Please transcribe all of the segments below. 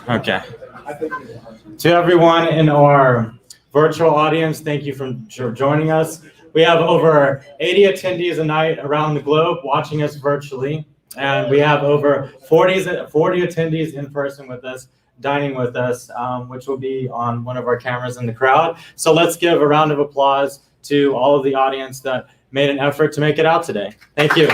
Okay. To everyone in our virtual audience, thank you for joining us. We have over 80 attendees a night around the globe watching us virtually, and we have over 40 attendees in person with us, dining with us, which will be on one of our cameras in the crowd. So let's give a round of applause to all of the audience that made an effort to make it out today. Thank you.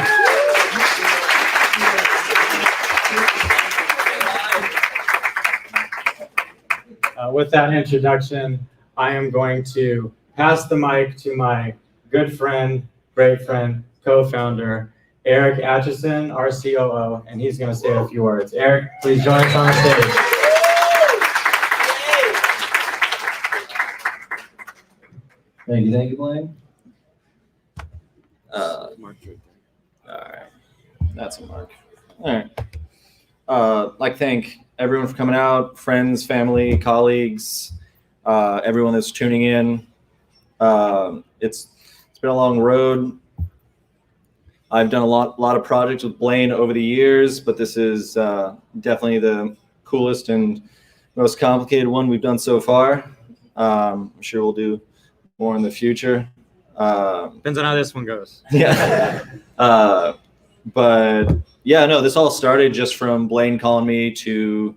With that introduction, I am going to pass the mic to my good friend, great friend, co-founder, Eric Atchison, our COO, and he's going to say a few words. Eric, please join us on the stage. Thank you, Blaine. All right, that's a mark. All right. Like thank everyone for coming out, friends, family, colleagues, everyone that's tuning in. It's been a long road. I've done a lot of projects with Blaine over the years, but this is definitely the coolest and most complicated one we've done so far. I'm sure we'll do more in the future. Depends on how this one goes. Yeah. But yeah, no, this all started just from Blaine calling me to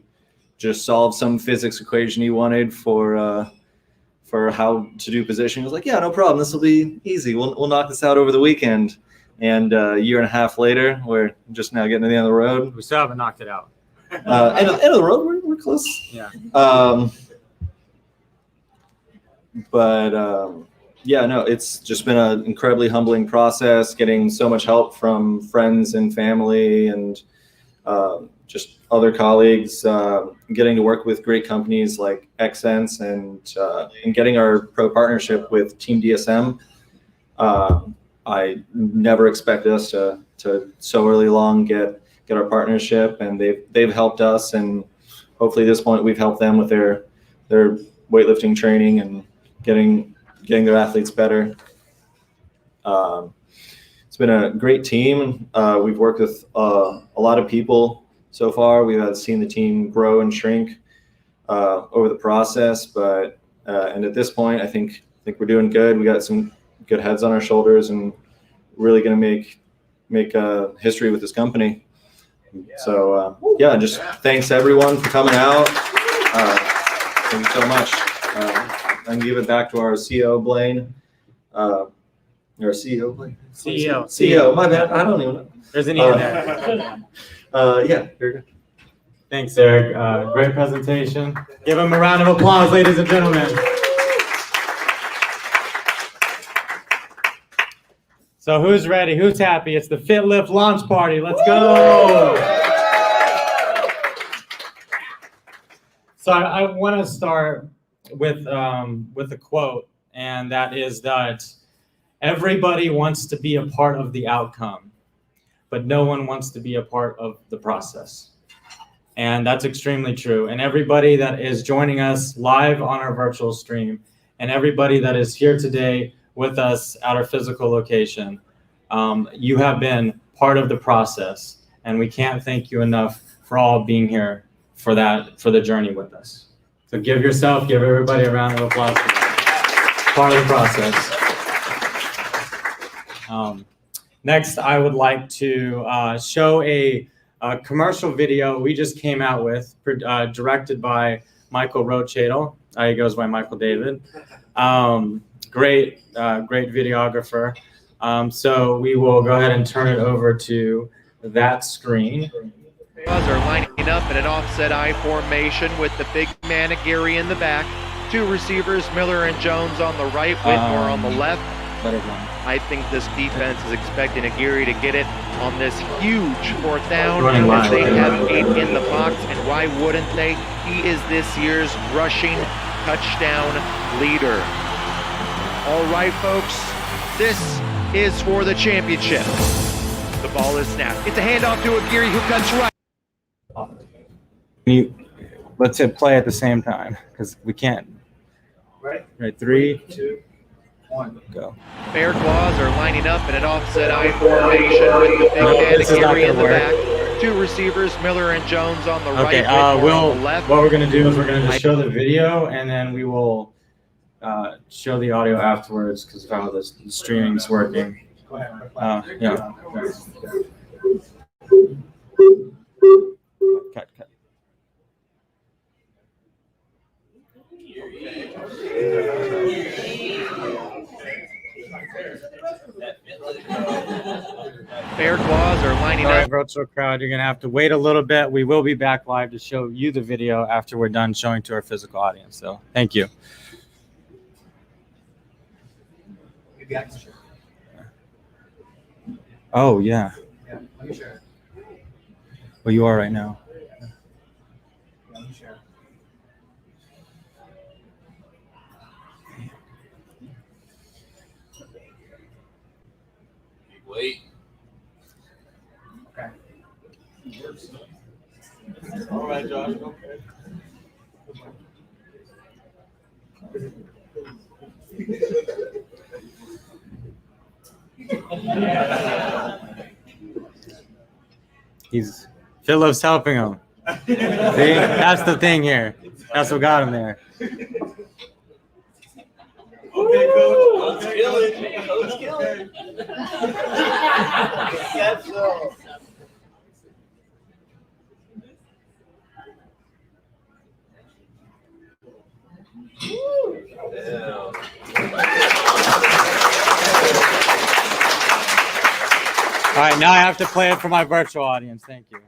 just solve some physics equation he wanted for how to do positioning. I was like, yeah, no problem. This will be easy. We'll knock this out over the weekend. And a year and a half later, we're just now getting to the end of the road. We still haven't knocked it out. End of the road, we're close. Yeah. Yeah, no, it's just been an incredibly humbling process, getting so much help from friends and family and just other colleagues, getting to work with great companies like Xsense and getting our pro partnership with Team DSM. I never expected us to so early along get our partnership, and they've helped us, and hopefully at this point we've helped them with their weightlifting training and getting their athletes better. It's been a great team. We've worked with a lot of people so far. We've seen the team grow and shrink over the process, but and at this point, I think we're doing good. We got some good heads on our shoulders, and really going to make history with this company. So yeah, just thanks everyone for coming out. Thank you so much. I'm gonna give it back to our CEO Blaine. Our CEO Blaine. CEO. My bad. I don't even know. There's an E in there. Yeah, very good. Thanks, Eric. Great presentation. Give him a round of applause, ladies and gentlemen. So who's ready? Who's happy? It's the FitLift launch party. Let's go. So I want to start with a quote, and that is that everybody wants to be a part of the outcome, but no one wants to be a part of the process. And that's extremely true. And everybody that is joining us live on our virtual stream, and everybody that is here today with us at our physical location, you have been part of the process, and we can't thank you enough for all being here for the journey with us. So give everybody a round of applause for that. Part of the process. Next, I would like to show a commercial video we just came out with, directed by Michael Rochadle. He goes by Michael David. Great videographer. So we will go ahead and turn it over to that screen. Are lining up in an offset I formation with the big man Aguirre in the back. Two receivers, Miller and Jones on the right, Whitmore on the left. I think this defense is expecting Aguirre to get it on this huge fourth down as they have 8 in the box, and why wouldn't they? He is this year's rushing touchdown leader. All right, folks, this is for the championship. The ball is snapped. It's a handoff to Aguirre, who cuts right. Let's hit play at the same time, because we can't. Right, 3, 2. Go. Bear Claws are lining up in an offset I formation with the big man This is not Gary gonna in the work. back. Two receivers, Miller and Jones on the Okay, right, Whitmore on the left. what we're gonna do is we're gonna just show the video, and then we will show the audio afterwards because of how the streaming's working. Yeah. Cut. Bear Claws are lining Sorry, up. virtual crowd, you're gonna have to wait a little bit. We will be back live to show you the video after we're done showing to our physical audience. So thank you. Oh yeah. Yeah, let me share. Well, you are right now. Yeah, let me share. Wait. Okay. All right, Josh. Okay. FitLift's helping him. See, that's the thing here. That's what got him there. Okay, coach. Coach killing. Coach killing. That's so. All right, now I have to play it for my virtual audience. Thank you.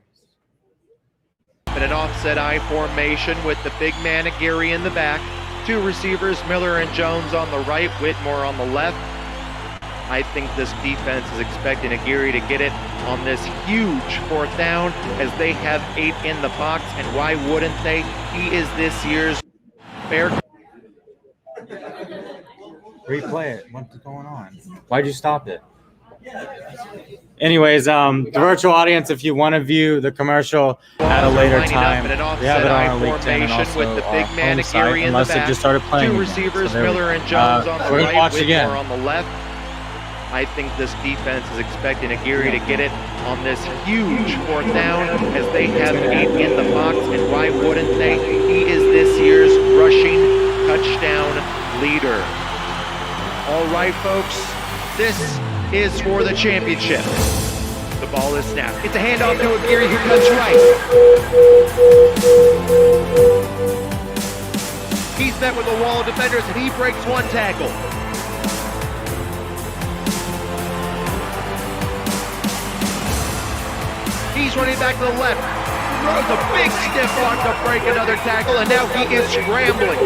In an offset I formation with the big man Gary in the back. Two receivers, Miller and Jones on the right, Whitmore on the left. I think this defense is expecting Gary to get it on this huge fourth down as they have 8 in the box, and why wouldn't they? He is this year's Bear. Replay it. What's going on? Why'd you stop it? Anyways, the virtual audience, if you want to view the commercial at a later time, we have it on our LinkedIn and also with the big our man home site, Gary in the unless it back. just started playing. Two again. receivers, So there we Miller go. and Jones on the We're gonna right, watch Whitmore again. on the left. I think this defense is expecting Gary to get it on this huge fourth down as they have 8 in the box, and why wouldn't they? He is this year's rushing touchdown leader. All right, folks, this is for the championship. The ball is snapped. It's a handoff to Gary who cuts right. He's met with a wall of defenders and he breaks one tackle. He's running back to the left. Throws a big stiff arm to break another tackle, and now he is scrambling.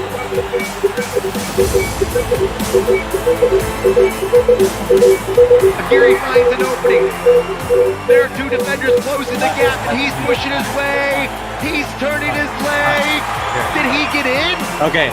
Gary finds an opening. There are two defenders closing the gap, and he's pushing his way. He's turning his leg. Did he get in? Okay.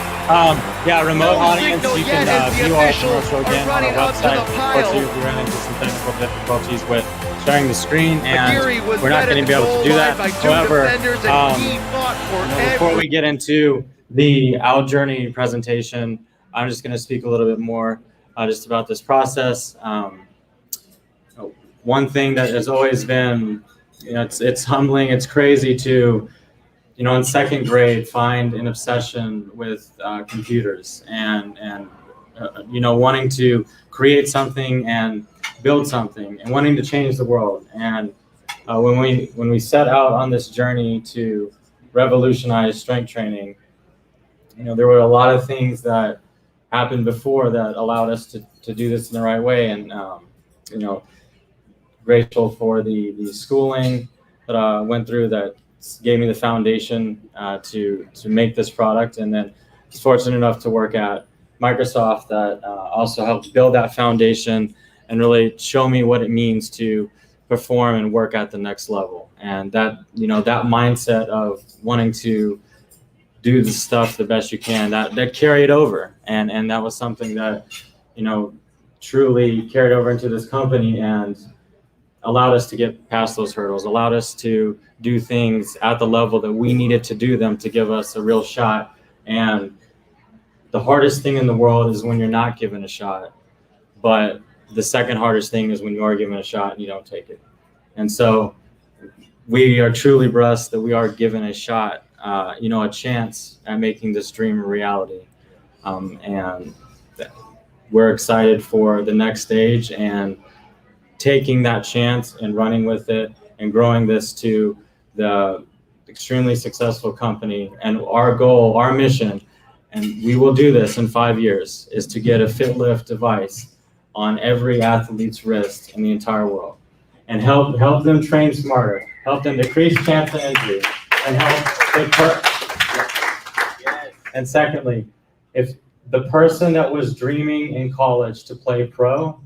Yeah, remote No audience, signal you can yet as the view our officials commercial are again on our running up to the website. pile. Unfortunately, we ran into some technical difficulties with sharing the screen, Gary and was we're not met going at to be the able to goal do line that. by two However, defenders, and he fought for before we get into the Out Journey presentation, I'm just going to speak a little bit more just about this process. One thing that has always been, it's humbling, it's crazy to, in second grade, find an obsession with computers and wanting to create something and build something and wanting to change the world. And when we set out on this journey to revolutionize strength training, there were a lot of things that happened before that allowed us to do this in the right way. And grateful for the schooling that I went through that gave me the foundation to make this product, and then I was fortunate enough to work at Microsoft that also helped build that foundation and really show me what it means to perform and work at the next level. And that that mindset of wanting to do the stuff the best you can, that carried over, and that was something that truly carried over into this company and allowed us to get past those hurdles, allowed us to do things at the level that we needed to do them to give us a real shot. And the hardest thing in the world is when you're not given a shot, but the second hardest thing is when you are given a shot and you don't take it. And so we are truly blessed that we are given a shot, a chance at making this dream a reality. And we're excited for the next stage and taking that chance and running with it and growing this to the extremely successful company. And our goal, our mission, and we will do this in 5 years, is to get a FitLift device on every athlete's wrist in the entire world, and help them train smarter, help them decrease chance of injury, and And secondly, if the person that was dreaming in college to play pro,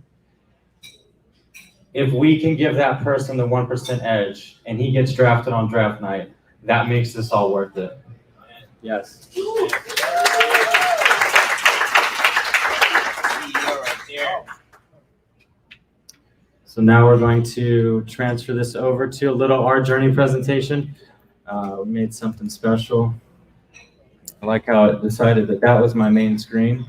if we can give that person the 1% edge and he gets drafted on draft night, that makes this all worth it. Yes. So now we're going to transfer this over to a little Our Journey presentation. We made something special. I like how it decided that that was my main screen.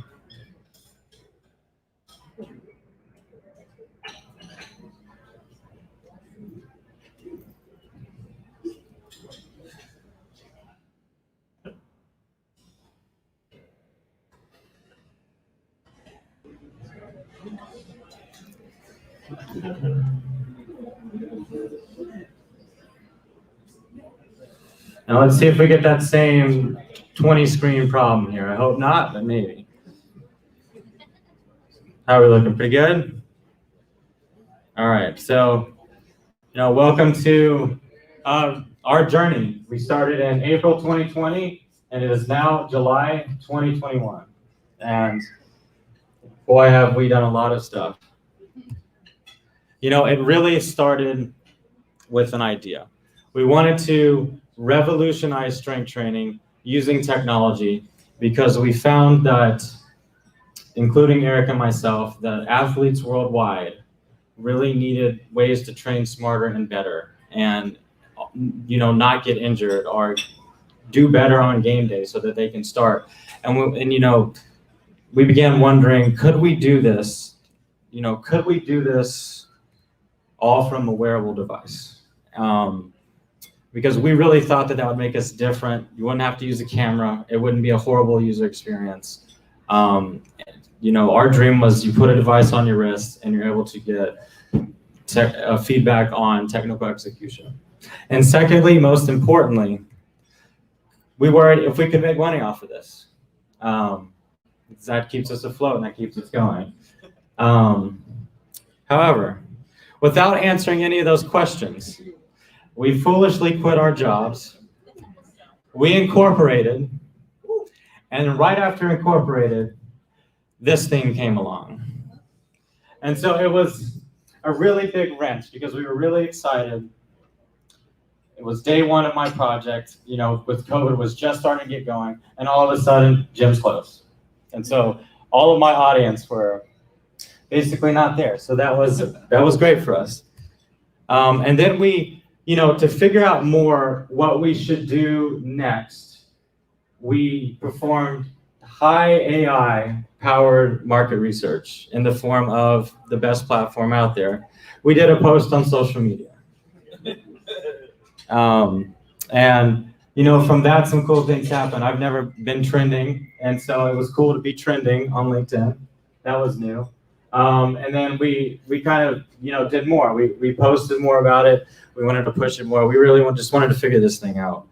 Now let's see if we get that same 20 screen problem here. I hope not, but maybe. How are we looking? Pretty good? All right, so, welcome to our journey. We started in April 2020, and it is now July 2021. And boy, have we done a lot of stuff. It really started with an idea. We wanted to revolutionize strength training using technology because we found that, including Eric and myself, that athletes worldwide really needed ways to train smarter and better and, not get injured or do better on game day so that they can start. And we began wondering, could we do this? Could we do this all from a wearable device? Because we really thought that would make us different. You wouldn't have to use a camera. It wouldn't be a horrible user experience. Our dream was you put a device on your wrist and you're able to get feedback on technical execution. And secondly, most importantly, we worried if we could make money off of this. That keeps us afloat and that keeps us going. However, without answering any of those questions, we foolishly quit our jobs. We incorporated, and right after incorporated, this thing came along. And so it was a really big wrench because we were really excited. It was day one of my project, with COVID was just starting to get going, and all of a sudden, gym's closed. And so all of my audience were basically not there. So that was great for us. And then we, to figure out more what we should do next, we performed high AI powered market research in the form of the best platform out there. We did a post on social media. From that, some cool things happened. I've never been trending, and so it was cool to be trending on LinkedIn. That was new. And then we kind of, did more. We posted more about it. We wanted to push it more. We really just wanted to figure this thing out.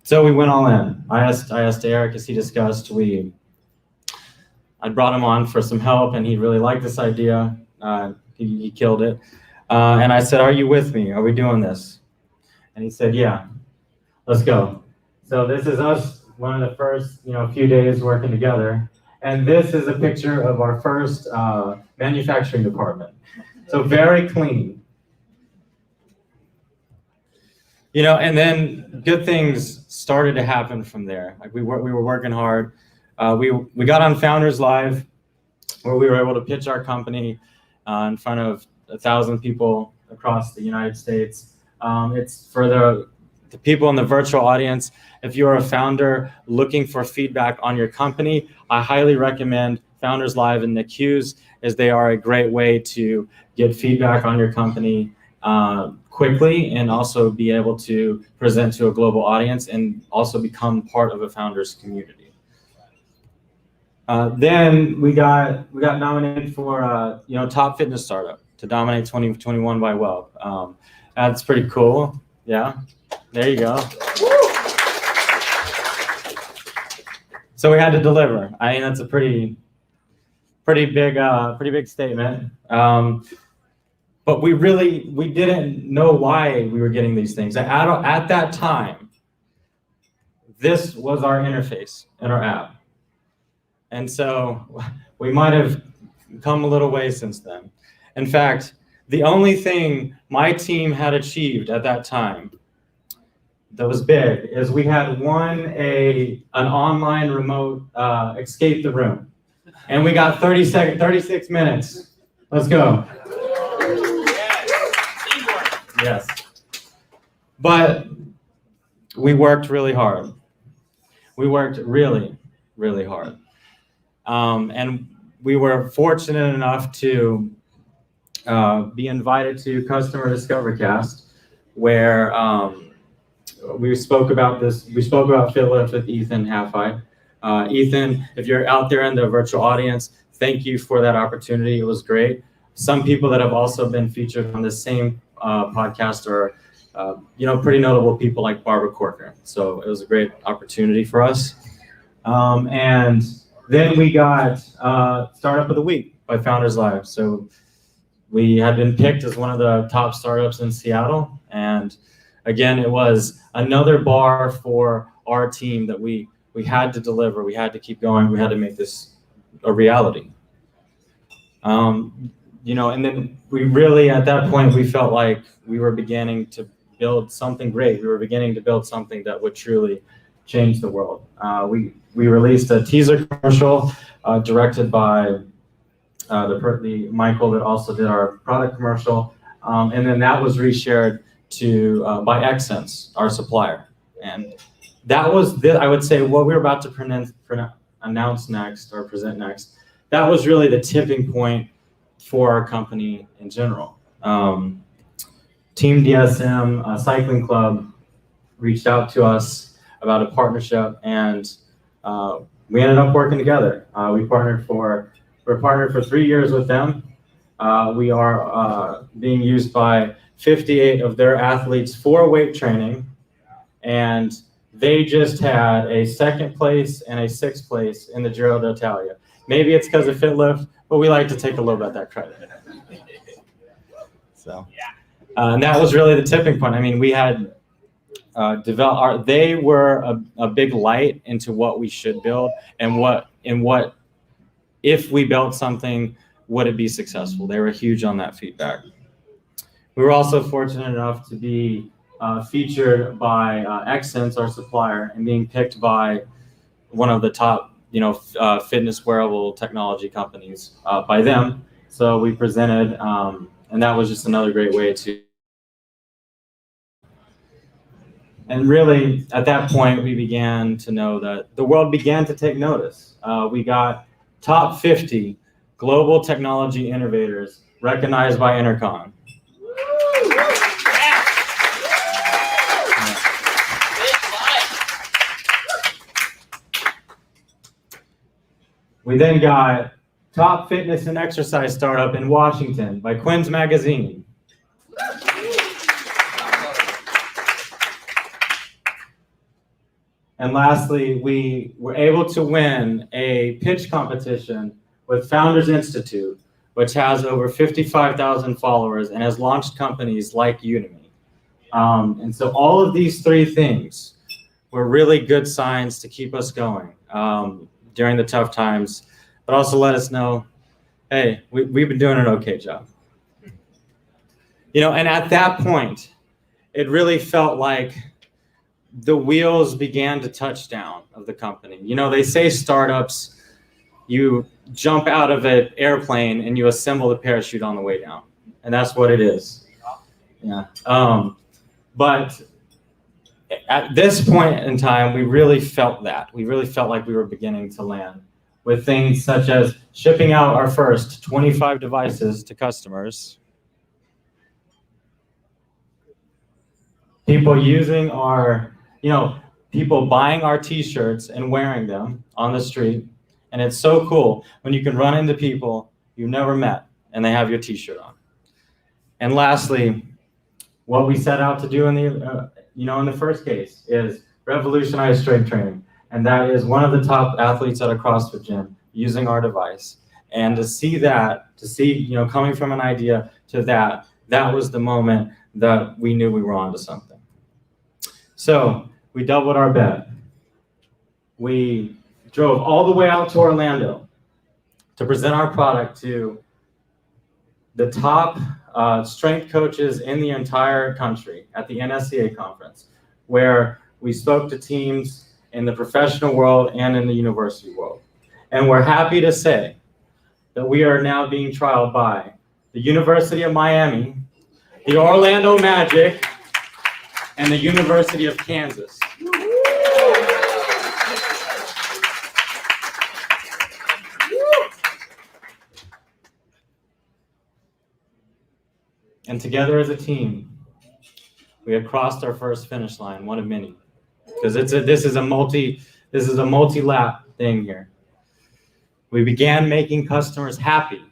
So we went all in. I asked Eric, as he discussed, I brought him on for some help, and he really liked this idea. He killed it. And I said, "Are you with me? Are we doing this?" And he said, "Yeah, let's go." So this is us, one of the first, few days working together. And this is a picture of our first manufacturing department. So very clean. And then good things started to happen from there. Like we were working hard. We got on Founders Live, where we were able to pitch our company in front of 1,000 people across the United States. It's for the people in the virtual audience, if you're a founder looking for feedback on your company, I highly recommend Founders Live and Nick Hughes, as they are a great way to get feedback on your company quickly, and also be able to present to a global audience and also become part of a founders community. Then we got nominated for top fitness startup to dominate 2021 by Web. That's pretty cool. Yeah, there you go. So we had to deliver. I mean, that's a pretty big statement. But we didn't know why we were getting these things. At that time, this was our interface in our app. And so we might have come a little way since then. In fact, the only thing my team had achieved at that time that was big is we had won an online remote escape the room. And we got 36 minutes. Let's go. Yes. But we worked really hard. We worked really, really hard. And we were fortunate enough to be invited to Customer Discovery Cast, where we spoke about FitLift with Ethan Halfeye. Ethan, if you're out there in the virtual audience, thank you for that opportunity. It was great. Some people that have also been featured on the same podcast are, pretty notable people like Barbara Corker. So it was a great opportunity for us. And then we got Startup of the Week by Founders Live. So we had been picked as one of the top startups in Seattle. And again, it was another bar for our team that we had to deliver. We had to keep going. We had to make this a reality. And then we really, at that point, we felt like we were beginning to build something great. We were beginning to build something that would truly change the world. We released a teaser commercial directed by the Michael that also did our product commercial. And then that was reshared by Xsense, our supplier. And that was, I would say, what we were about to announce next or present next. That was really the tipping point for our company in general. Team DSM Cycling Club reached out to us about a partnership, and we ended up working together. We're partnered for 3 years with them. We are being used by 58 of their athletes for weight training, and they just had a 2nd place and a 6th place in the Giro d'Italia. Maybe it's because of FitLift, but we like to take a little bit of that credit. So, and that was really the tipping point. I mean, we had they were a big light into what we should build, and what if we built something, would it be successful? They were huge on that feedback. We were also fortunate enough to be featured by Xsense, our supplier, and being picked by one of the top, fitness wearable technology companies by them. So we presented, and that was just another great way to. And really, at that point, we began to know that the world began to take notice. We got top 50 global technology innovators recognized by Intercom. We then got top fitness and exercise startup in Washington by Quinn's Magazine. And lastly, we were able to win a pitch competition with Founders Institute, which has over 55,000 followers and has launched companies like Udemy. And so all of these 3 things were really good signs to keep us going during the tough times, but also let us know, hey, we've been doing an okay job. And at that point, it really felt like the wheels began to touch down of the company. They say startups, you jump out of an airplane and you assemble the parachute on the way down. And that's what it is. Yeah. But at this point in time, we really felt that. We really felt like we were beginning to land with things such as shipping out our first 25 devices to customers, people using our, people buying our t-shirts and wearing them on the street. And it's so cool when you can run into people you've never met and they have your t-shirt on. And lastly, what we set out to do in the first case is revolutionize strength training. And that is one of the top athletes at a CrossFit gym using our device. And to see, coming from an idea to that was the moment that we knew we were onto something. So we doubled our bet. We drove all the way out to Orlando to present our product to the top strength coaches in the entire country at the NSCA conference, where we spoke to teams in the professional world and in the university world. And we're happy to say that we are now being trialed by the University of Miami, the Orlando Magic, and the University of Kansas. And together as a team, we have crossed our first finish line, one of many, because this is a multi-lap thing here. We began making customers happy,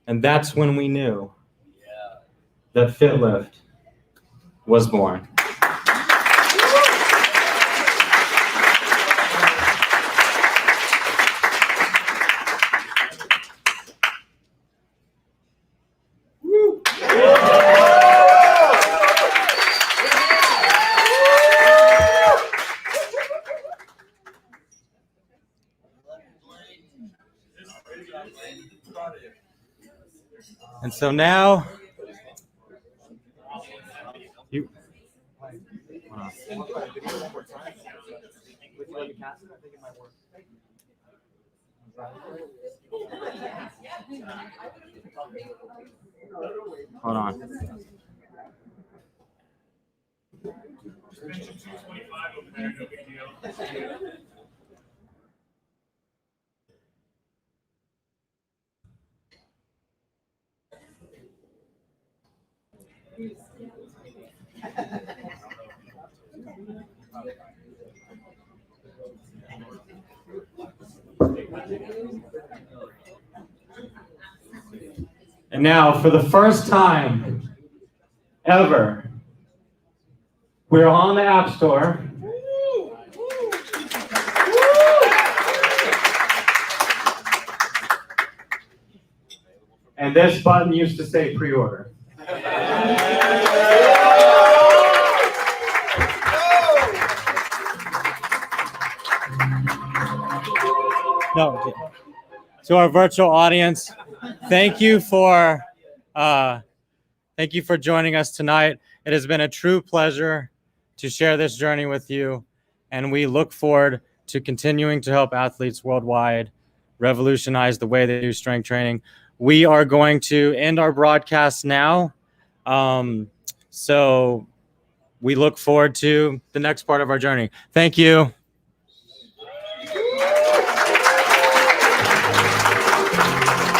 and that's when we knew that FitLift was born. And so now, hold on. And now, for the first time ever, we're on the App Store. And this button used to say pre-order. No. To our virtual audience, thank you for joining us tonight. It has been a true pleasure to share this journey with you, and we look forward to continuing to help athletes worldwide revolutionize the way they do strength training. We are going to end our broadcast now, so we look forward to the next part of our journey. Thank you.